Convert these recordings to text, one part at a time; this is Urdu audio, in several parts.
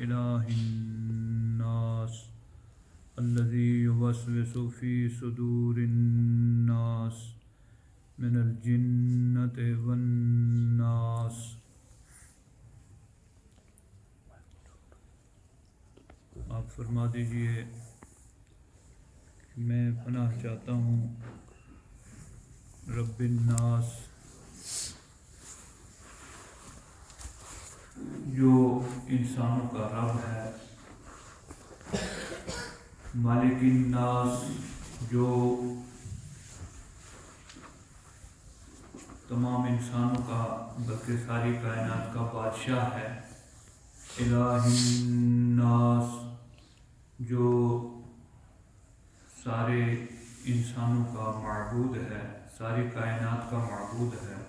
إله الناس الذي يوسوس في صدور الناس من الجنة والناس۔ آپ فرما دیجئے میں پناہ چاہتا ہوں رب الناس، جو انسانوں کا رب ہے، مالک الناس، جو تمام انسانوں کا بلکہ ساری کائنات کا بادشاہ ہے، الہ الناس، جو سارے انسانوں کا معبود ہے، ساری کائنات کا معبود ہے۔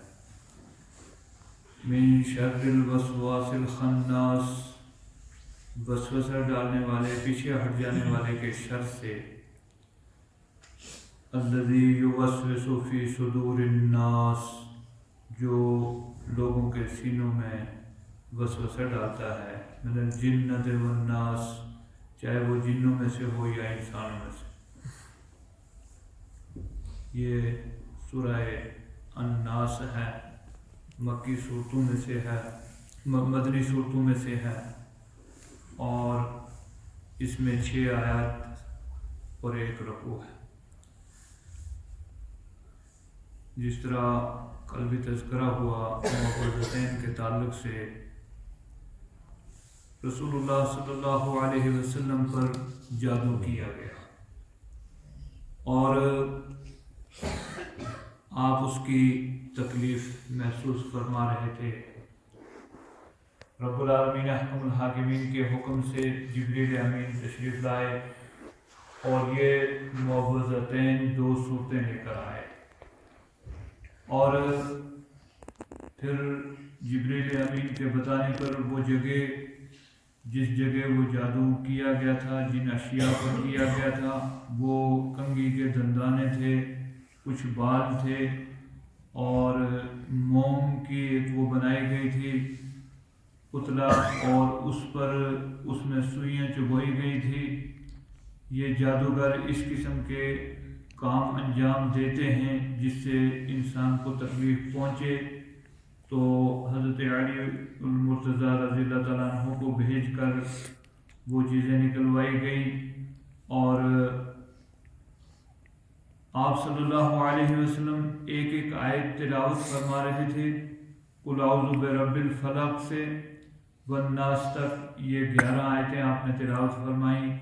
من شر الوسواس الخناس، وسوسہ ڈالنے والے، پیچھے ہٹ جانے والے کے شر سے۔ الذی یوسوس فی صدور الناس، جو لوگوں کے سینوں میں وسوسہ ڈالتا ہے، من الجنۃ والناس، چاہے وہ جنوں میں سے ہو یا انسانوں میں سے۔ یہ سورہ الناس ہے، مکی صورتوں میں سے ہے، مدنی صورتوں میں سے ہے، اور اس میں 6 آیات اور 1 رکوع ہے۔ جس طرح کل بھی تذکرہ ہوا معوذتین کے تعلق سے، رسول اللہ صلی اللہ علیہ وسلم پر جادو کیا گیا اور آپ اس کی تکلیف محسوس فرما رہے تھے۔ رب العالمین احکم الحاکمین کے حکم سے جبریل امین تشریف لائے اور یہ معوذتین 2 صورتیں لے کر آئے، اور پھر جبریل امین کے بتانے پر وہ جگہ، جس جگہ وہ جادو کیا گیا تھا، جن اشیاء پر کیا گیا تھا، وہ کنگھی کے دندانے تھے، کچھ بال تھے، اور موم کی ایک وہ بنائی گئی تھی پتلا، اور اس میں سوئیاں چبھائی گئی تھی۔ یہ جادوگر اس قسم کے کام انجام دیتے ہیں جس سے انسان کو تکلیف پہنچے، تو حضرت علی المرتضیٰ رضی اللہ تعالیٰ عنہ کو بھیج کر وہ چیزیں نکلوائی گئیں، اور آپ صلی اللہ علیہ وسلم ایک آیت تلاوت فرما رہے تھے، قل اعوذ برب الفلق سے والناس تک، یہ 11 آیتیں آپ نے تلاوت فرمائیں،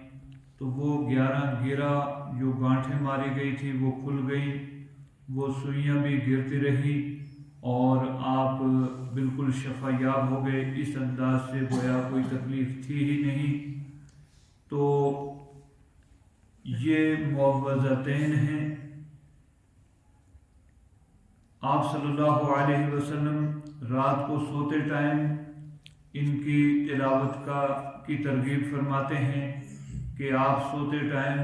تو وہ 11 گرہ جو گانٹھیں ماری گئی تھی وہ کھل گئیں، وہ سوئیاں بھی گرتی رہی، اور آپ بالکل شفا یاب ہو گئے، اس انداز سے گویا کوئی تکلیف تھی ہی نہیں۔ تو یہ معوذتین ہیں۔ آپ صلی اللہ علیہ وسلم رات کو سوتے ٹائم ان کی تلاوت کی ترغیب فرماتے ہیں کہ آپ سوتے ٹائم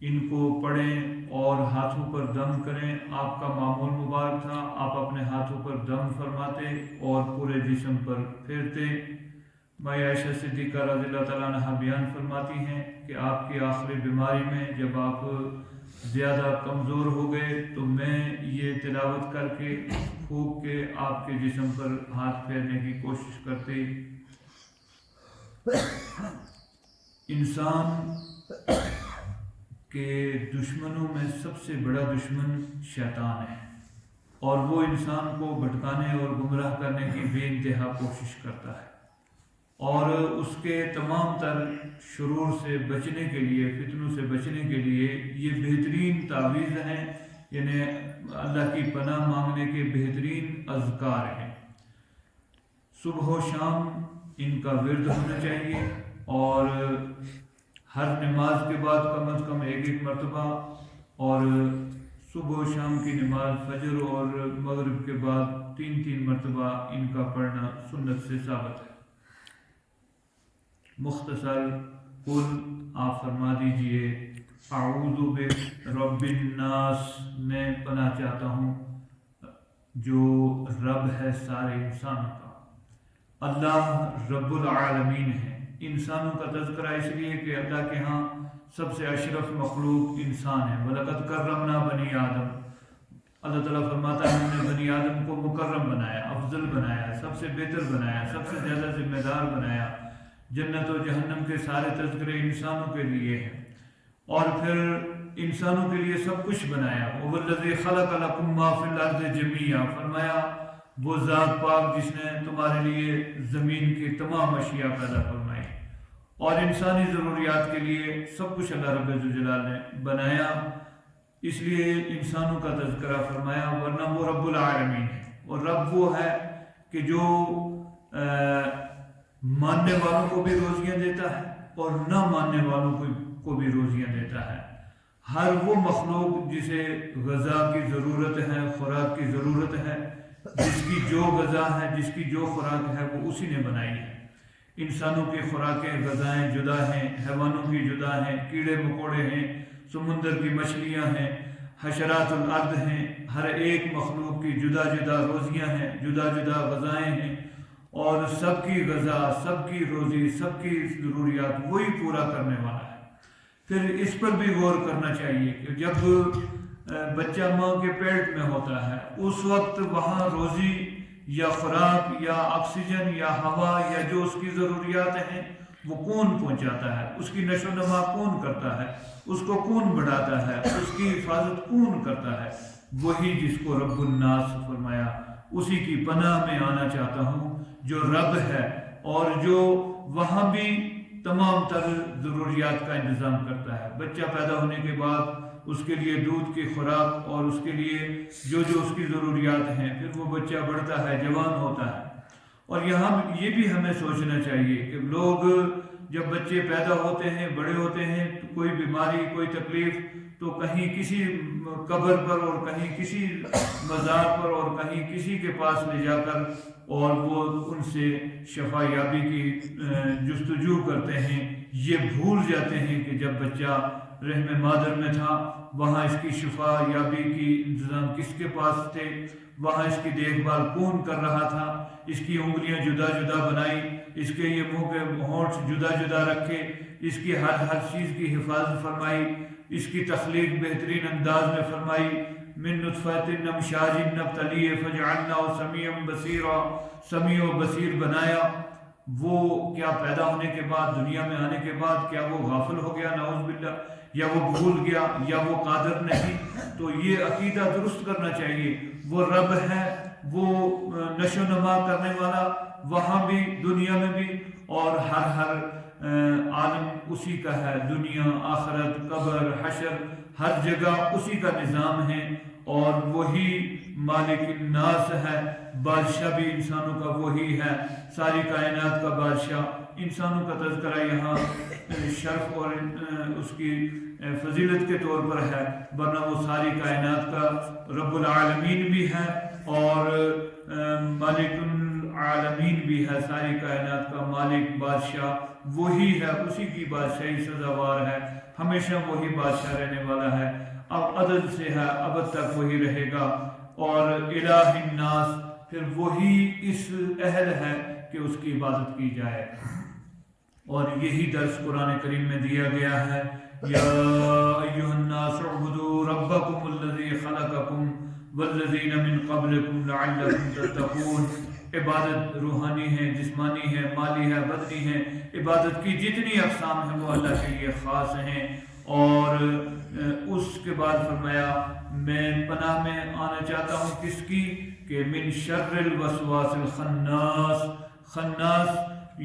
ان کو پڑھیں اور ہاتھوں پر دم کریں۔ آپ کا معمول مبارک تھا، آپ اپنے ہاتھوں پر دم فرماتے اور پورے جسم پر پھیرتے۔ ماں عائشہ صدیقہ رضی اللہ تعالیٰ عنہ بیان فرماتی ہیں کہ آپ کی آخری بیماری میں جب آپ زیادہ کمزور ہو گئے تو میں یہ تلاوت کر کے پھونک کے آپ کے جسم پر ہاتھ پھیرنے کی کوشش کرتے۔ انسان کے دشمنوں میں سب سے بڑا دشمن شیطان ہے، اور وہ انسان کو بھٹکانے اور گمراہ کرنے کی بے انتہا کوشش کرتا ہے، اور اس کے تمام تر شرور سے بچنے کے لیے، فتنوں سے بچنے کے لیے یہ بہترین تعویذ ہیں، یعنی اللہ کی پناہ مانگنے کے بہترین اذکار ہیں۔ صبح و شام ان کا ورد ہونا چاہیے، اور ہر نماز کے بعد کم از کم 1 مرتبہ، اور صبح و شام کی نماز فجر اور مغرب کے بعد 3 مرتبہ ان کا پڑھنا سنت سے ثابت ہے۔ مختصر قل آپ فرما دیجئے اعوذ برب الناس، میں پناہ چاہتا ہوں جو رب ہے سارے انسانوں کا۔ اللہ رب العالمین ہے، انسانوں کا تذکرہ اس لیے کہ اللہ کے ہاں سب سے اشرف مخلوق انسان ہے۔ وَلَقَدْ كَرَّمْنَا بَنِي آدم، اللہ تعالیٰ فرماتا ہے ہم نے بنی آدم کو مکرم بنایا، افضل بنایا، سب سے بہتر بنایا، سب سے زیادہ ذمہ دار بنایا۔ جنت و جہنم کے سارے تذکرے انسانوں کے لیے ہیں، اور پھر انسانوں کے لیے سب کچھ بنایا۔ وَالَّذِي خَلَقَ لَكُم مَّا فِي الْأَرْضِ جَمِيعًا، فرمایا وہ ذات پاک جس نے تمہارے لیے زمین کی تمام اشیاء پیدا فرمائی، اور انسانی ضروریات کے لیے سب کچھ اللہ رب الجلال نے بنایا، اس لیے انسانوں کا تذکرہ فرمایا، ورنہ وہ رب العالمین ہے۔ اور رب وہ ہے کہ جو ماننے والوں کو بھی روزیاں دیتا ہے اور نہ ماننے والوں کو بھی روزیاں دیتا ہے۔ ہر وہ مخلوق جسے غذا کی ضرورت ہے، خوراک کی ضرورت ہے، جس کی جو غذا ہے، جس کی جو خوراک ہے، وہ اسی نے بنائی ہے۔ انسانوں کی خوراکیں غذائیں جدا ہیں، حیوانوں کی جدا ہیں، کیڑے مکوڑے ہیں، سمندر کی مچھلیاں ہیں، حشرات الارض ہیں، ہر ایک مخلوق کی جدا جدا روزیاں ہیں، جدا جدا غذائیں ہیں، اور سب کی غذا، سب کی روزی، سب کی ضروریات وہی پورا کرنے والا ہے۔ پھر اس پر بھی غور کرنا چاہیے کہ جب بچہ ماں کے پیٹ میں ہوتا ہے، اس وقت وہاں روزی یا خوراک یا آکسیجن یا ہوا یا جو اس کی ضروریات ہیں وہ کون پہنچاتا ہے، اس کی نشو و نما کون کرتا ہے، اس کو کون بڑھاتا ہے، اس کی حفاظت کون کرتا ہے؟ وہی جس کو رب الناس فرمایا، اسی کی پناہ میں آنا چاہتا ہوں جو رب ہے، اور جو وہاں بھی تمام تر ضروریات کا انتظام کرتا ہے۔ بچہ پیدا ہونے کے بعد اس کے لیے دودھ کی خوراک اور اس کے لیے جو جو اس کی ضروریات ہیں، پھر وہ بچہ بڑھتا ہے، جوان ہوتا ہے۔ اور یہاں یہ بھی ہمیں سوچنا چاہیے کہ لوگ جب بچے پیدا ہوتے ہیں، بڑے ہوتے ہیں، تو کوئی بیماری، کوئی تکلیف، تو کہیں کسی قبر پر اور کہیں کسی مزار پر اور کہیں کسی کے پاس لے جا کر اور وہ ان سے شفا یابی کی جستجو کرتے ہیں۔ یہ بھول جاتے ہیں کہ جب بچہ رحم مادر میں تھا وہاں اس کی شفا یابی کی انتظام کس کے پاس تھے، وہاں اس کی دیکھ بھال کون کر رہا تھا، اس کی انگلیاں جدا جدا بنائی، اس کے یہ منہ کے ہونٹ جدا جدا رکھے، اس کی ہر چیز کی حفاظت فرمائی، اس کی تخلیق بہترین انداز میں فرمائی۔ من نطفۃ امشاج نبتلیہ فجعلناہ سمیعا بصیرا، سمیع و بصیر بنایا۔ وہ کیا پیدا ہونے کے بعد، دنیا میں آنے کے بعد کیا وہ غافل ہو گیا؟ نعوذ باللہ، یا وہ بھول گیا، یا وہ قادر نہیں؟ تو یہ عقیدہ درست کرنا چاہیے، وہ رب ہے، وہ نشو و نما کرنے والا، وہاں بھی دنیا میں بھی، اور ہر عالم اسی کا ہے، دنیا، آخرت، قبر، حشر، ہر جگہ اسی کا نظام ہے، اور وہی مالک الناس ہے، بادشاہ بھی انسانوں کا وہی ہے، ساری کائنات کا بادشاہ۔ انسانوں کا تذکرہ یہاں شرف اور اس کی فضیلت کے طور پر ہے، ورنہ وہ ساری کائنات کا رب العالمین بھی ہے اور مالک العالمین بھی ہے، ساری کائنات کا مالک، بادشاہ وہی ہے، اسی کی بادشاہی سزاوار ہے، ہمیشہ وہی بادشاہ رہنے والا ہے، اب عدل سے ہے، ابد تک وہی رہے گا۔ اور الہ الناس، پھر وہی اس اہل ہے کہ اس کی عبادت کی جائے، اور یہی درس قرآن کریم میں دیا گیا ہے۔ یا ایھا الناس اعبدوا ربکم الذی خلقکم والذین من قبلکم لعلکم تتقون۔ عبادت روحانی ہے، جسمانی ہے، مالی ہے، بدنی ہے، عبادت کی جتنی اقسام ہیں وہ اللہ کے لیے خاص ہیں۔ اور اس کے بعد فرمایا میں پناہ میں آنا چاہتا ہوں کس کی؟ کہ من شر الوسواس الخناس۔ خناس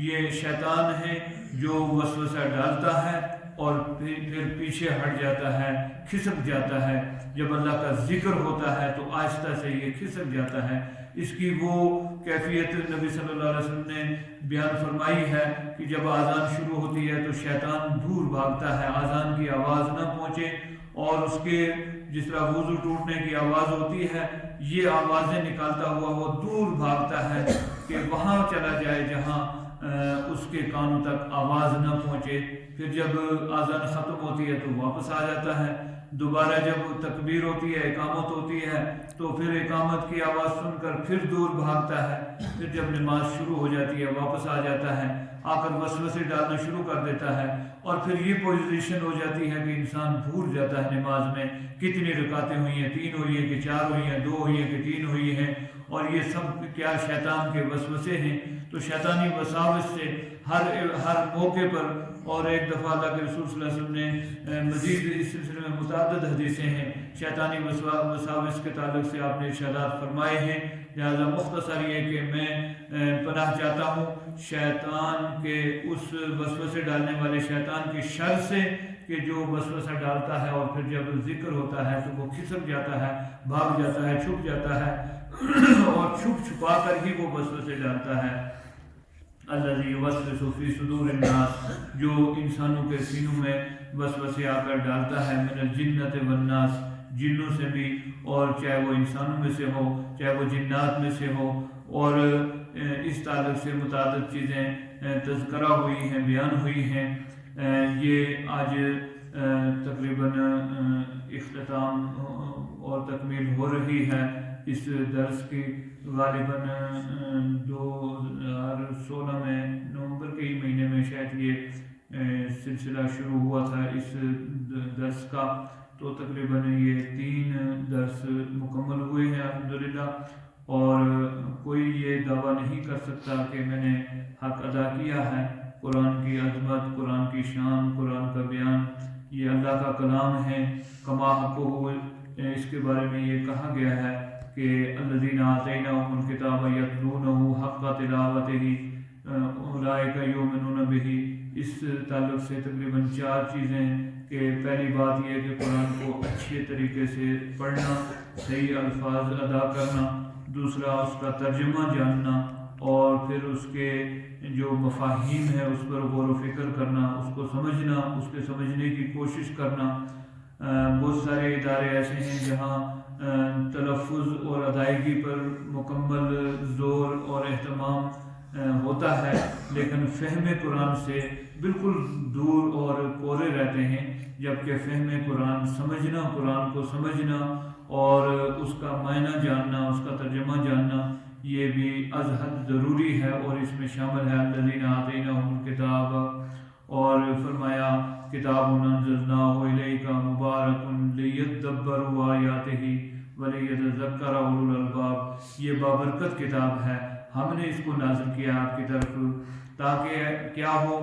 یہ شیطان ہے جو وسوسہ ڈالتا ہے اور پھر پیچھے ہٹ جاتا ہے، کھسک جاتا ہے۔ جب اللہ کا ذکر ہوتا ہے تو آہستہ سے یہ کھسک جاتا ہے۔ اس کی وہ کیفیت نبی صلی اللہ علیہ وسلم نے بیان فرمائی ہے کہ جب آذان شروع ہوتی ہے تو شیطان دور بھاگتا ہے، آذان کی آواز نہ پہنچے، اور اس کے جس طرح وضو ٹوٹنے کی آواز ہوتی ہے، یہ آوازیں نکالتا ہوا وہ دور بھاگتا ہے کہ وہاں چلا جائے جہاں اس کے کانوں تک آواز نہ پہنچے۔ پھر جب آذان ختم ہوتی ہے تو واپس آ جاتا ہے۔ دوبارہ جب تکبیر ہوتی ہے، اقامت ہوتی ہے، تو پھر اقامت کی آواز سن کر پھر دور بھاگتا ہے، پھر جب نماز شروع ہو جاتی ہے واپس آ جاتا ہے، آ کر وسوسے ڈالنا شروع کر دیتا ہے، اور پھر یہ پوزیشن ہو جاتی ہے کہ انسان بھول جاتا ہے نماز میں کتنی رکعتیں ہوئی ہیں، 3 ہوئی ہیں کہ 4 ہوئی ہیں، 2 ہوئی ہیں کہ 3 ہوئی ہیں، اور یہ سب کیا شیطان کے وسوسے ہیں۔ تو شیطانی وساوس سے ہر موقع پر، اور ایک دفعہ اللہ کے رسول صلی اللہ علیہ وسلم نے مزید اس سلسلے میں متعدد حدیثیں ہیں شیطانی وساوس کے تعلق سے آپ نے ارشادات فرمائے ہیں، لہذا مختصر یہ کہ میں پناہ چاہتا ہوں شیطان کے اس وسوسے ڈالنے والے شیطان کی شر سے کہ جو وسوسہ ڈالتا ہے اور پھر جب ذکر ہوتا ہے تو وہ کھسک جاتا ہے، بھاگ جاتا ہے، چھپ جاتا ہے اور چھپا کر ہی وہ وسوسے ڈالتا ہے۔ الذی یوسوس فی صدور الناس، جو انسانوں کے سینوں میں وسوسے آ کر ڈالتا ہے، من الجنۃ والناس، جنوں سے بھی، اور چاہے وہ انسانوں میں سے ہو چاہے وہ جنات میں سے ہو، اور اس تعلق سے متعدد چیزیں تذکرہ ہوئی ہیں، بیان ہوئی ہیں۔ یہ آج تقریباً اختتام اور تکمیل ہو رہی ہے اس درس کی، غالباً 2016 میں نومبر کے ہی مہینے میں شاید یہ سلسلہ شروع ہوا تھا اس درس کا، تو تقریباً یہ 3 درس مکمل ہوئے ہیں الحمدللہ، اور کوئی یہ دعویٰ نہیں کر سکتا کہ میں نے حق ادا کیا ہے۔ قرآن کی عظمت، قرآن کی شان، قرآن کا بیان یہ اللہ کا کلام ہے، کما حقہ، اس کے بارے میں یہ کہا گیا ہے کہ الذین آتیناہم الکتاب یتلونہ حق تلاوتہ اولئک یؤمنون بہ۔ اس تعلق سے تقریباً 4 چیزیں کہ پہلی بات یہ کہ قرآن کو اچھے طریقے سے پڑھنا، صحیح الفاظ ادا کرنا، دوسرا اس کا ترجمہ جاننا، اور پھر اس کے جو مفاہیم ہے اس پر غور و فکر کرنا، اس کو سمجھنا، اس کے سمجھنے کی کوشش کرنا۔ بہت سارے ادارے ایسے ہیں جہاں تلفظ اور ادائیگی پر مکمل زور اور اہتمام ہوتا ہے، لیکن فہم قرآن سے بالکل دور اور کورے رہتے ہیں، جبکہ فہم قرآن، سمجھنا، قرآن کو سمجھنا اور اس کا معنی جاننا، اس کا ترجمہ جاننا، یہ بھی از حد ضروری ہے، اور اس میں شامل ہے الذین آتیناہم الکتاب، اور فرمایا کتاب انزلناہ الیک مبارک لیدبروا آیاتہ ولیتذکر اولو الالباب۔ یہ بابرکت کتاب ہے، ہم نے اس کو نازل کیا آپ کی طرف تاکہ کیا ہو،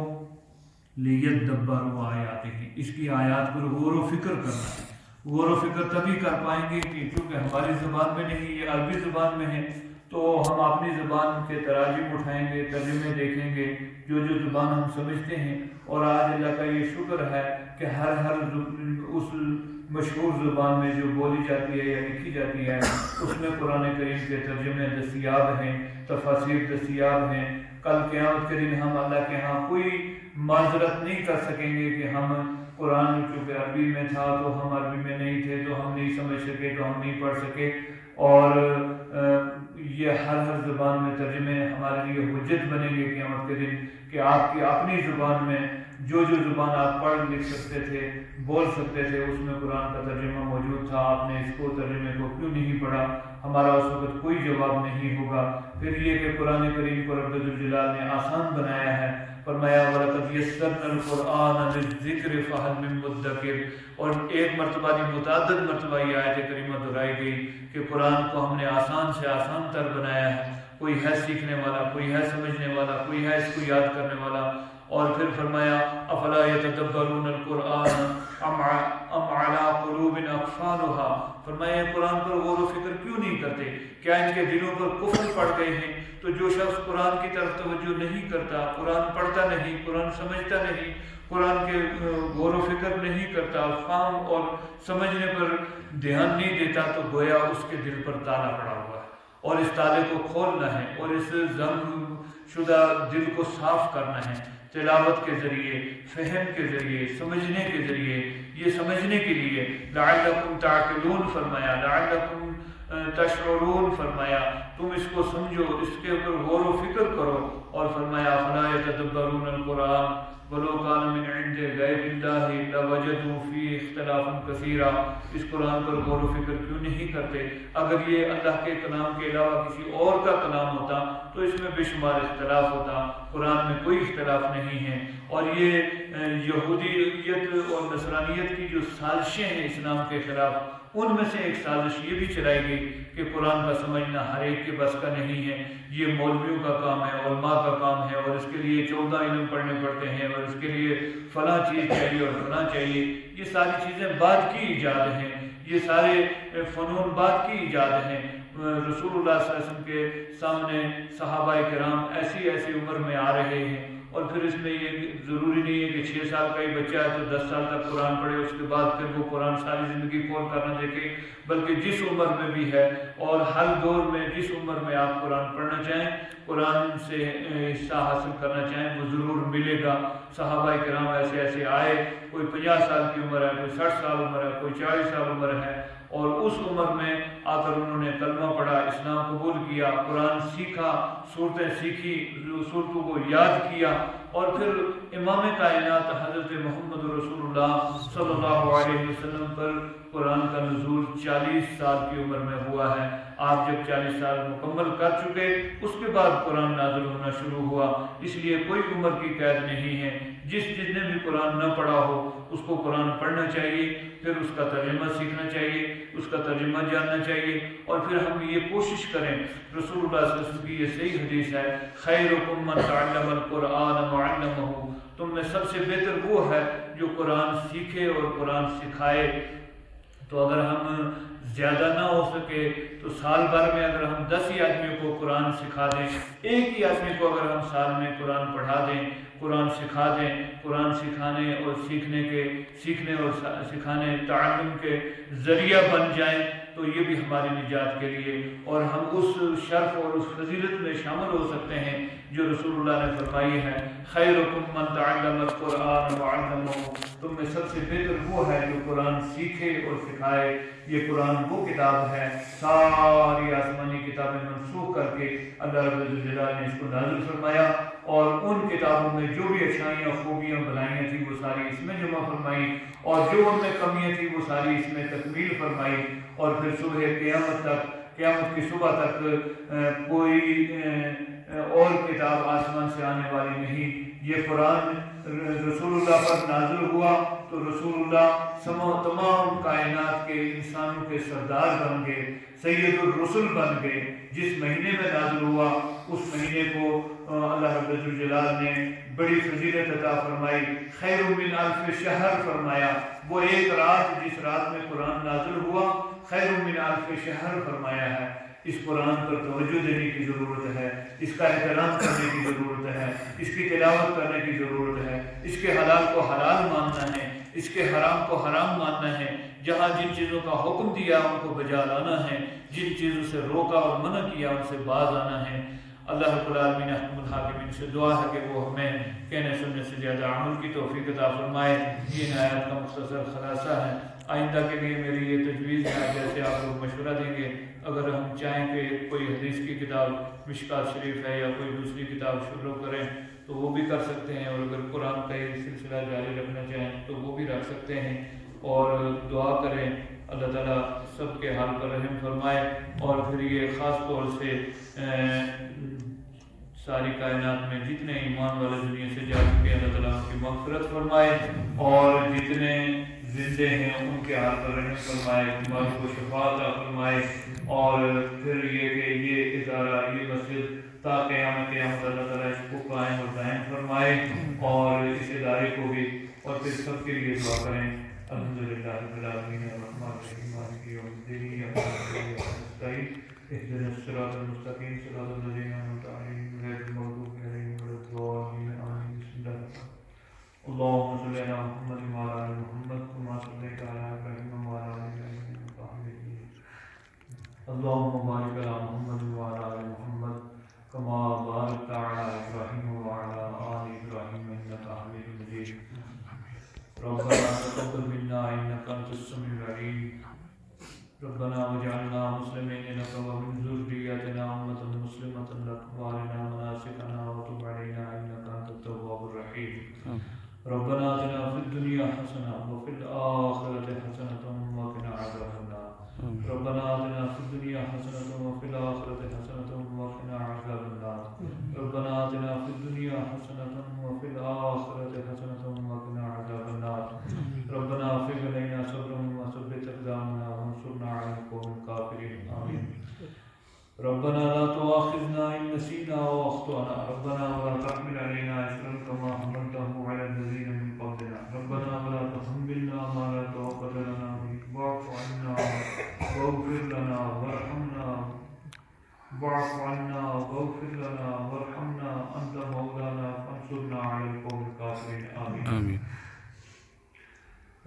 لیدبروا آیاتہ، اس کی آیات پر غور و فکر کرنا۔ غور و فکر تبھی کر پائیں گے کہ چونکہ ہماری زبان میں نہیں، یہ عربی زبان میں ہے، تو ہم اپنی زبان کے تراجم اٹھائیں گے، ترجمے دیکھیں گے، جو زبان ہم سمجھتے ہیں، اور آج اللہ کا یہ شکر ہے کہ ہر اس مشہور زبان میں جو بولی جاتی ہے یا لکھی جاتی ہے اس میں قرآن کریم کے ترجمے دستیاب ہیں، تفاسیر دستیاب ہیں۔ کل قیامت کے دن ہم اللہ کے ہاں کوئی معذرت نہیں کر سکیں گے کہ ہم قرآن چونکہ عربی میں تھا تو ہم عربی میں نہیں تھے، تو ہم نہیں سمجھ سکے، تو ہم نہیں پڑھ سکے، اور یہ ہر زبان میں ترجمے ہمارے لیے حجت بنیں گے قیامت کے دن کہ آپ کی اپنی زبان میں جو زبان آپ پڑھ لکھ سکتے تھے، بول سکتے تھے، اس میں قرآن کا ترجمہ موجود تھا، آپ نے اس کو ترجمے کو کیوں نہیں پڑھا؟ ہمارا اس وقت کوئی جواب نہیں ہوگا۔ پھر یہ کہ قرآن کریم کو رب ذوالجلال نے آسان بنایا ہے، فرمایا وَلَقَدْ يَسَّرْنَا الْقُرْآنَ لِلذِّكْرِ فَهَلْ مِن مُدَّكِرٍ، اور ایک مرتبہ نہیں متعدد مرتبہ یہ آیت کریمہ دہرائی گئی کہ قرآن کو ہم نے آسان سے آسان تر بنایا ہے، کوئی ہے سیکھنے والا، کوئی ہے سمجھنے والا، کوئی ہے اس کو یاد کرنے والا۔ اور پھر فرمایا افلا یتدبرون القرآن ام علی قلوب اقفالها، فرمایا قرآن پر غور و فکر کیوں نہیں کرتے؟ کیا ان کے دلوں پر کفر پڑ گئے ہیں؟ تو جو شخص قرآن کی طرف توجہ نہیں کرتا، قرآن پڑھتا نہیں، قرآن سمجھتا نہیں، قرآن کے غور و فکر نہیں کرتا، فہم اور سمجھنے پر دھیان نہیں دیتا، تو گویا اس کے دل پر تالا پڑا ہوا ہے، اور اس تالے کو کھولنا ہے اور اس زنگ شدہ دل کو صاف کرنا ہے، تلاوت کے ذریعے، فہم کے ذریعے، سمجھنے کے ذریعے۔ یہ سمجھنے کے لیے لعلکم تعقلون فرمایا، لعلکم تشعرون فرمایا، تم اس کو سمجھو، اس کے اوپر غور و فکر کرو، اور فرمایا فلا یتدبرون القرآن ولو کان من عند غیر اللہ لوجدوا فیہ اختلافا کثیرا، اس قرآن پر غور و فکر کیوں نہیں کرتے؟ اگر یہ اللہ کے کلام کے علاوہ کسی اور کا کلام ہوتا تو اس میں بے شمار اختلاف ہوتا، قرآن میں کوئی اختلاف نہیں ہے۔ اور یہ یہودیت اور نصرانیت کی جو سازشیں ہیں اسلام کے خلاف، ان میں سے ایک سازش یہ بھی چلائی گئی کہ قرآن کا سمجھنا ہر ایک کے بس کا نہیں ہے، یہ مولویوں کا کام ہے، علماء کا کام ہے، اور اس کے لیے 14 علم پڑھنے پڑتے ہیں، اور اس کے لیے فلاں چیز چاہیے اور فلاں چاہیے۔ یہ ساری چیزیں بعد کی ایجاد ہیں، یہ سارے فنون بعد کی ایجاد ہیں۔ رسول اللہ صلی اللہ علیہ وسلم کے سامنے صحابہ کرام ایسی عمر میں آ رہے ہیں، اور پھر اس میں یہ ضروری نہیں ہے کہ 6 سال کا ہی بچہ ہے تو 10 سال تک قرآن پڑھے، اس کے بعد پھر وہ قرآن ساری زندگی کھول کر نہ دیکھے، بلکہ جس عمر میں بھی ہے اور ہر دور میں جس عمر میں آپ قرآن پڑھنا چاہیں، قرآن سے حصہ حاصل کرنا چاہیں، وہ ضرور ملے گا۔ صحابہ کرام ایسے آئے، کوئی 50 سال کی عمر ہے، کوئی 60 سال عمر ہے، کوئی 40 سال عمر ہے، اور اس عمر میں آ کر انہوں نے کلمہ پڑھا، اسلام قبول کیا، قرآن سیکھا، صورتیں سیکھی، صورتوں کو یاد کیا، اور پھر امام کائنات حضرت محمد رسول اللہ صلی اللہ علیہ وسلم پر قرآن کا نزول 40 سال کی عمر میں ہوا ہے۔ آپ جب 40 سال مکمل کر چکے، اس کے بعد قرآن نازل ہونا شروع ہوا۔ اس لیے کوئی عمر کی قید نہیں ہے، جس نے بھی قرآن نہ پڑھا ہو اس کو قرآن پڑھنا چاہیے، پھر اس کا ترجمہ سیکھنا چاہیے، اس کا ترجمہ جاننا چاہیے، اور پھر ہم یہ کوشش کریں۔ رسول اللہ صلی اللہ علیہ وسلم کی یہ صحیح حدیث ہے، خیرکم من تعلم القرآن وعلمہ، تم میں سب سے بہتر وہ ہے جو قرآن سیکھے اور قرآن سکھائے۔ تو اگر ہم زیادہ نہ ہو سکے تو سال بھر میں اگر ہم 10 ہی آدمیوں کو قرآن سکھا دیں، ایک ہی آدمی کو اگر ہم سال میں قرآن پڑھا دیں، قرآن سکھا دیں، قرآن سکھانے اور سیکھنے اور سکھانے تعلم کے ذریعہ بن جائیں، تو یہ بھی ہماری نجات کے لیے، اور ہم اس شرف اور اس فضیلت میں شامل ہو سکتے ہیں جو رسول اللہ نے فرمائی ہے، خیرکم من تعلم القرآن وعلمہ، تم میں سب سے بہتر وہ ہے جو قرآن سیکھے اور سکھائے۔ یہ قرآن وہ کتاب ہے، ساری آسمانی کتابیں منسوخ کر کے اللہ رب الجلال نے اس کو نازل فرمایا، اور ان کتابوں میں جو بھی اچھائیاں، خوبیاں، بھلائیاں تھیں وہ ساری اس میں جمع فرمائی، اور جو ان میں کمیاں تھیں وہ ساری اس میں تکمیل فرمائی، اور پھر قیامت کی صبح تک کوئی اور کتاب آسمان سے آنے والی نہیں۔ یہ قرآن رسول اللہ پر نازل ہوا تو رسول اللہ تمام کائنات کے انسانوں کے سردار بن گئے، سید الرسل بن گئے۔ جس مہینے میں نازل ہوا اس مہینے کو اللہ رب الجلال نے بڑی فضیلت عطا فرمائی، خیر من الف شہر فرمایا۔ وہ ایک رات جس رات میں قرآن نازل ہوا، خیر من الف شہر فرمایا ہے۔ اس قرآن پر توجہ دینے کی ضرورت ہے، اس کا احترام کرنے کی ضرورت ہے، اس کی تلاوت کرنے کی ضرورت ہے، اس کے حلال کو حلال ماننا ہے، اس کے حرام کو حرام ماننا ہے، جہاں جن چیزوں کا حکم دیا ان کو بجا لانا ہے، جن چیزوں سے روکا اور منع کیا ان سے باز آنا ہے۔ اللہ رب العالمین حکم الحاکمین سے دعا ہے کہ وہ ہمیں کہنے سننے سے زیادہ عمل کی توفیق عطا فرمائے۔ یہ آیات کا مختصر خلاصہ ہے۔ آئندہ کے لیے میری یہ تجویز ہے، جیسے آپ لوگ مشورہ دیں گے، اگر ہم چاہیں کہ کوئی حدیث کی کتاب مشکات شریف ہے یا کوئی دوسری کتاب شروع کریں تو وہ بھی کر سکتے ہیں، اور اگر قرآن کا یہ سلسلہ جاری رکھنا چاہیں تو وہ بھی رکھ سکتے ہیں، اور دعا کریں اللہ تعالیٰ سب کے حال پر رحم فرمائے، اور پھر یہ خاص طور سے ساری کائنات میں جتنے ایمان والے دنیا سے جا چکے اللہ تعالیٰ ان کی مغفرت فرمائے، اور جتنے زندے ہیں ان کے حال پر رحم فرمائے، بیمار کو شفا عطا فرمائے، اور پھر یہ کہ یہ ادارہ، یہ مسجد تا قیامت اللہ تعالیٰ اس کو قائم اور دائم فرمائے، اور اس ادارے کو بھی، اور پھر سب کے لیے دعا کریں۔ الحمدللہ رب العالمین الرحمن الرحیم مالک یوم الدین ایاک نعبد و نستعین اهدنا الصراط المستقیم صراط الذین انعمت علیہم غیر المغضوب علیہم ولا الضالین آمین۔ بسم اللہ اللهم صل على محمد وعلى آل محمد كما صليت على إبراهيم وعلى آل إبراهيم إنك حميد مجيد اللهم بارك على محمد وعلى آل محمد كما باركت على إبراهيم وعلى آل إبراهيم إنك حميد مجيد ربنا تقبل منا إنك أنت السميع العليم ربنا واجعلنا مسلمين لك ومن ذريتنا أمة مسلمة لك وأرنا مناسكنا وتب علينا إنك أنت التواب الرحيم ربنا آتنا في الدنيا حسنة وفي الآخرة حسنة حسنة وفي الآخرة حسنة وقنا عذاب النار ربنا آتنا في الدنيا حسنة وفي الآخرة حسنة وقنا عذاب النار ربنا افرغ علينا صبرا وثبت أقدامنا وانصرنا على القوم الكافرين آمين ربنا لا تؤاخذنا إن نسينا وأخطأنا ربنا ولا تحمل علينا إصرا كما حملته على الذين من قبلنا ربنا ولا تحملنا ما لا طاقة لنا به واعف عنا واغفر لنا وارحمنا واعف عنا واغفر لنا وارحمنا أنت مولانا فانصرنا على القوم الكافرين آمين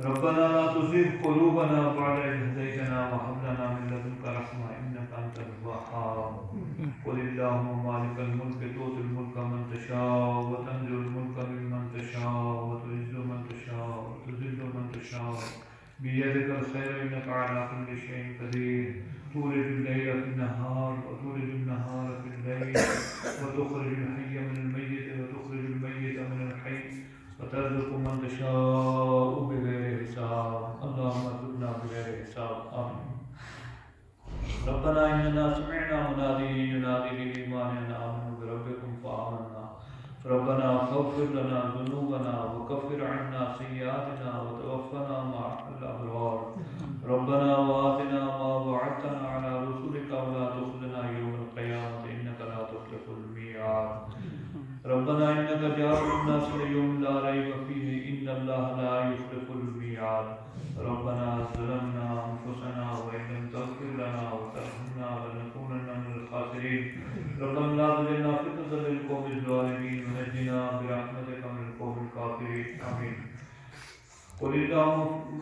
ربنا لا تزغ قلوبنا بعد إذ هديتنا وهب لنا من لدنك رحمة إنك أنت الوهاب قل اللهم مالك الملك تؤتي الملك من تشاء وتنزع الملك ممن تشاء وتعز من تشاء وتذل من تشاء بيدك الخير إنك على كل شيء قدير تولج الليل في النهار وتولج النهار في الليل وتخرج الحي من الميت وتخرج الميت من الحي وترزق من تشاء بغير حساب اللهم ارزقنا بغير حساب آمين ربنا إننا سمعنا مناديا ينادي للإيمان أن آمنوا بربكم فآمنا ربنا فاغفر لنا ذنوبنا وكفر عنا سيئاتنا وتوفنا مع الأبرار ربنا وآتنا ما وعدتنا على رسلك ولا تخزنا يوم القيامة إنك لا تخلف الميعاد ربنا إنك جاعل الناس ليوم لا ريب فيه إن الله لا يخلف الميعاد ربنا ظلمنا أنفسنا وإن لم تغفر لنا وترحمنا لنكونن من الخاسرين ربنا لا تجعلنا فتنة للقوم الظالمين ونجنا برحمتك من القوم الكافرين آمين قل اللهم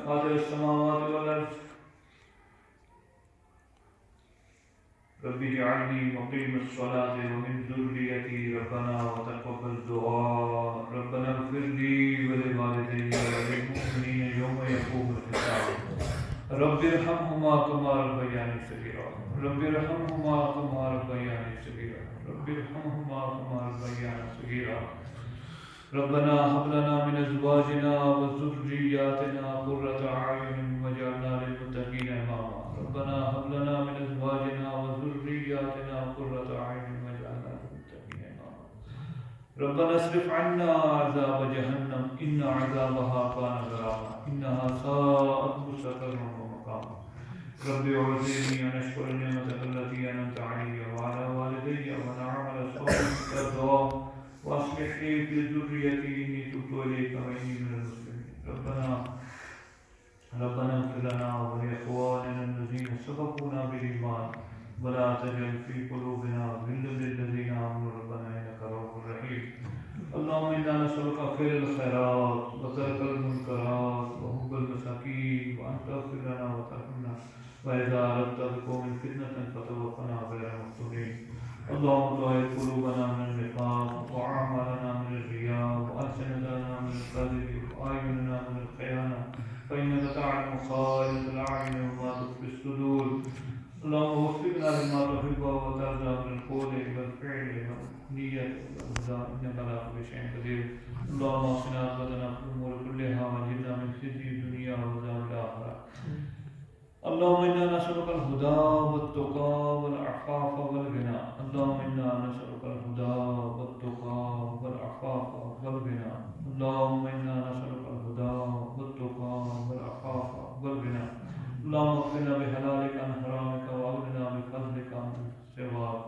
فاطر السماوات والأرض رب اجعلني مقيم الصلاة ومن ذريتي ربنا وتقبل دعاء ربنا اغفر لي ولوالدي وللمؤمنين يوم يقوم الحساب رب ارحمهما كما ربياني صغيرا رب ارحمهما كما ربياني صغيرا رب ارحمهما كما ربياني صغيرا ربنا هب لنا من ازواجنا وذرياتنا قرة اعين واجعلنا للمتقين اماما ربنا هب لنا من ازواجنا وذرياتنا قرة اعين واجعلنا للمتقين اماما ربنا اصرف عنا عذاب جهنم ان عذابها كان غراما انها ساءت مستقرا ومقاما رب اوزعني ان اشكر نعمتك التي انعمت علي وعلى والدي وان اعمل صالحا ترضاه واصلح لي في ذريتي اني تبت اليك واني من المسلمين ربنا اغفر لنا ولاخواننا الذين سبقونا بالايمان ولا تجعل في قلوبنا غلا للذين امنوا ربنا انك رؤوف رحيم اللهم انا نسالك خير الخيرات وترك المنكرات وحب المساكين وان تغفر لنا وترحمنا واذا اردت بقوم فتنه فتوفنا غير مفتونين اللهم طهر قلوبنا من النفاق واعمالنا من الرياء والسنتنا من الكذب واعيننا من الخيانه فانك تعلم خائنة الاعين وما تخفي الصدور اللهم وفقنا لما تحب وترضى من القول والفعل والنية والهدى انك على كل شيء قدير اللهم اغفر عاقبتنا في الامور كلها واجرنا من خزي الدنيا وعذاب الاخره اللهم انا نسالك الهدى والتقى والعفاف والغنى اللهم انا نسالك الهدى والتقى والعفاف والغنى اللهم انا نسالك الهدى والتقى والعفاف والغنى اللهم اغفرنا بحلالك عن حرامك واغننا بفضلك عن سواك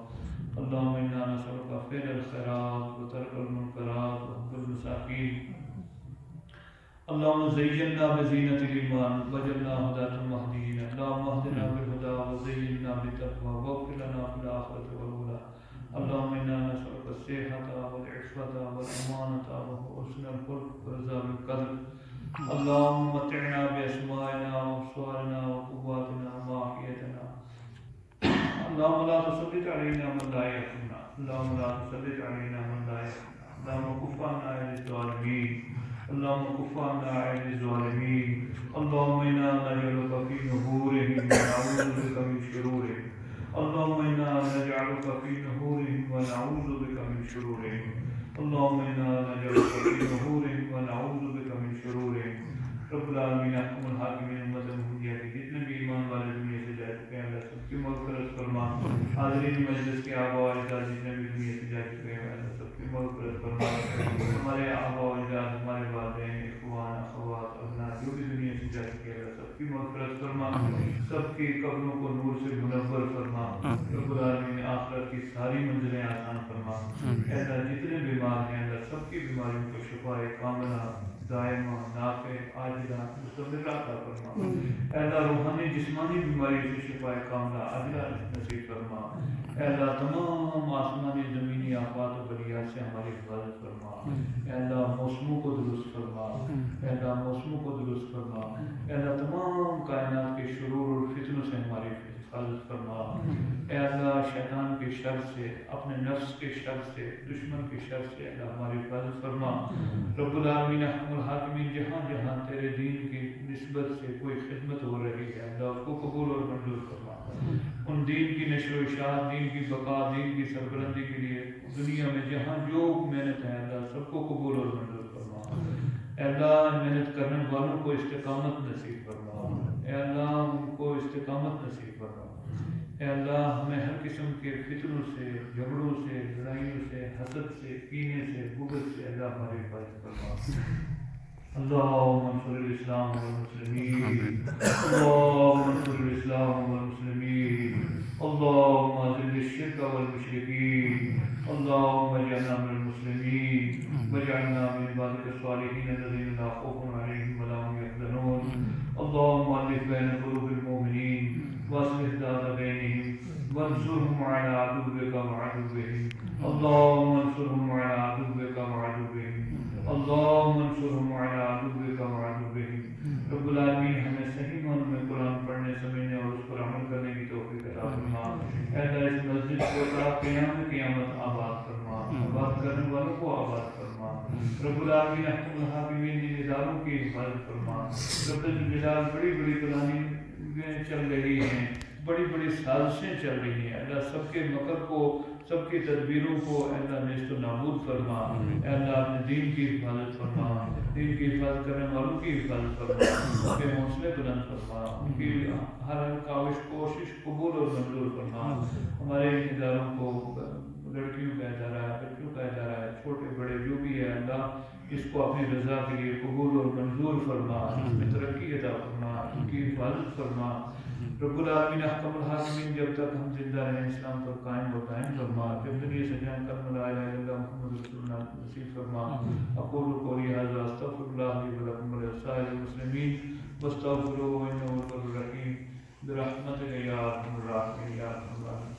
اللهم انا نسالك فعل الخيرات وترك المنكرات وحب المساكين اللهم زينا بزينة الإيمان وجعلنا هداة مهديين اللهم اهدنا بالهدى وزينا بالتقوى واغفر لنا في الآخرة والأولى اللهم إنا نسألك الصحة والعفة والأمانة وحسن الخلق ورزق القدر اللهم متعنا بأسمائنا وأبصارنا وقواتنا وأحييتنا اللهم لا تسلط علينا من لا يرحمنا اللهم لا تسلط علينا من لا يرحمنا اللهم كف عنا أيدي الظالمين اللهم كف عنا أيدي الظالمين اللهم إنا نجعلك في نحورهم ونعوذ بك من شرورهم اللهم إنا نجعلك في نحورهم ونعوذ بك من شرورهم اللهم إنا نجعلك في نحورهم ونعوذ بك من شرورهم رب العالمين احكم الحاکمین امت محمدیہ کے جتنے بھی ایمان والے دنیا سے جائے چکے ہیں اللہ سب کی مغفرت حاضرین مجلس کے آبا و اجداد جتنے بھی دنیا سے جا چکے ہیں اللہ سب کی مغفرت فرما، ہمارے آبا و اجداد، ہمارے والدین، اخوان، اخوات، ابناء جو بھی دنیا سے جا چکے ہیں اللہ سب کی مغفرت فرما، سب کی قبروں کو نور سے منور فرما، رب العالمین آخرت کی ساری منزلیں آسان فرما، اے اللہ جتنے بیمار ہیں اللہ سب کی بیماریوں کو شفا کاملہ دائمہ نافع عاجلہ مستمرہ عطا فرما، اے اللہ روحانی جسمانی بیماری سے شفا کاملہ عاجلہ نصیب فرما، اے اللہ تمام آسمانی زمینی آفات و بلیات سے ہماری حفاظت فرما، اے اللہ موسموں کو درست فرما، اے اللہ موسموں کو درست فرما، اے اللہ تمام کائنات کے شرور اور فتنوں سے ہماری حفاظت فرما، اے اللہ شیطان کے شر سے، اپنے نفس کے شر سے، دشمن کے شر سے اللہ ہماری حفاظت فرما، رب العالمین احکم الحاکمین جہاں جہاں تیرے دین کی نسبت سے کوئی خدمت ہو رہی ہے اللہ اس کو قبول اور منظور فرما، ان دین کی نشر و اشاعت، دین کی بقا، دین کی سربلندی کے لیے دنیا میں جہاں جو محنت ہے اللہ سب کو قبول اور منظور فرما، اے اللہ محنت کرنے والوں کو استقامت نصیب فرما، اے اللہ ان کو استقامت نصیب فرما، اے اللہ ہمیں ہر قسم کے فتنوں سے، جھگڑوں سے، لڑائیوں سے، حسد سے، کینے سے، بغض سے اللہ ہماری حفاظت فرما، اللهم انصر الاسلام والمسلمين، اللهم انصر الاسلام والمسلمين، اللهم اذل الشرك والمشركين، اللهم اجعلنا من المسلمين واجعلنا من عبادك الصالحين الذين لا خوف عليهم ولا هم يحزنون، اللهم الف بين قلوب المؤمنين واصلح ذات بينهم وانصرهم على عدوك وعدوهم، اللهم انصرهم على عدوك وعدوهم، اللهم انصرهم على عدوك وعدوهم، رب العالمین ہمیں صحیح معنوں میں قرآن پڑھنے سمجھنے اور اس پر عمل کرنے کی توفیق عطا فرما، اے اللہ اس مسجد کو تا قیامت آباد فرما، آباد کرنے والوں کو آباد فرما، رب العالمین احکم الحاکمین ان اداروں کی حفاظت فرما، رب الجلال بڑی بڑی پلاننگیں چل رہی ہیں، بڑی بڑی سازشیں چل رہی ہیں، اللہ سب کے مکر کو، سب کی تدبیروں کو اے اللہ نیست و نابود فرما، اے اللہ اپنے دین کی حفاظت فرما، دین کی حفاظت کرنے والوں کی حفاظت فرما، ان کے حوصلے بلند فرما، ان کی ہر کاوش کوشش قبول اور منظور فرما، ہمارے اداروں کو، لڑکیوں کا ادارہ ہے، بچوں کا ادارہ ہے، چھوٹے بڑے جو بھی ہے اللہ اس کو اپنی رضا کے لیے قبول اور منظور فرما، اس میں ترقی عطا فرما، ان کی حفاظت فرما، رب العالمین احکم الحاکمین جب تک ہم زندہ رہیں اسلام پر قائم و قائم فرما، جب دنیا سے جان کر لا الہ الا اللہ محمد رسول اللہ نصیب فرما، اقول قولی ھذا استغفر اللہ لی ولکم ولسائر المسلمین واستغفروہ انہ هو البر الرحیم برحمتک یا ارحم الراحمین یا ارحم الراحمین۔